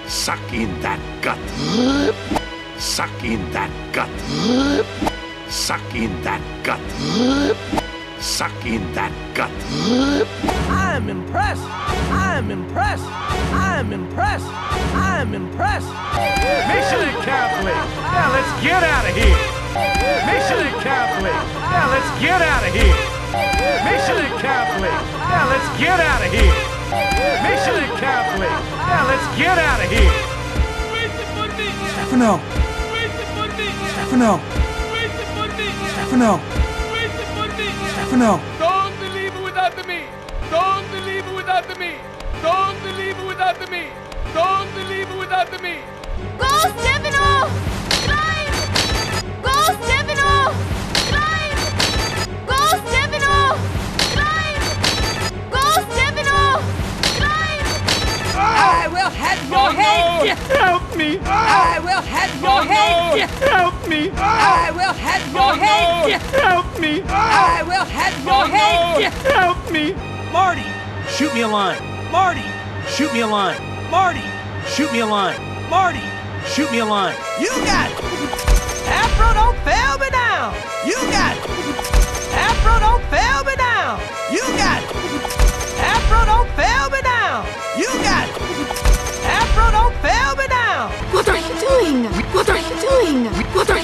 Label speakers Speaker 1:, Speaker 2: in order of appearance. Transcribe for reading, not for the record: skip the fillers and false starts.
Speaker 1: Suck in that gut. Suck in that gut. Suck in that gut. Suck in that gut.
Speaker 2: I'm impressed. I'm impressed. I'm impressed. I'm impressed.
Speaker 3: Mission accomplished. Now let's get out of here. Mission accomplished. Now let's get out of here. Mission accomplished. Now let's get out of here. Mission accomplished. Now let's get out of here.
Speaker 4: Stefano. Stefano. Stefano. Stefano.
Speaker 3: Don't believe it without the me. Don't believe it without the me. Don't believe it without the me. Don't believe it without the me.
Speaker 5: Go, Stefano! Drive! Go, Stefano! Drive! Go, Stefano! Drive! Go, Stefano! Drive!
Speaker 2: I will have your head!
Speaker 3: Help me!
Speaker 2: I will have your head!
Speaker 3: Help me!
Speaker 2: I will have your head!
Speaker 3: Help me!
Speaker 2: I will have your head!
Speaker 3: Help me!
Speaker 4: Marty, shoot me a line. Marty, shoot me a line. Marty, shoot me a line. Marty, shoot me a line.
Speaker 2: You got it! Afro, don't fail me now! You got it! Afro, don't fail me now! You got it! Afro, don't fail me now! You got it! Afro, don't fail me now!
Speaker 5: What are you doing? What are you doing? What are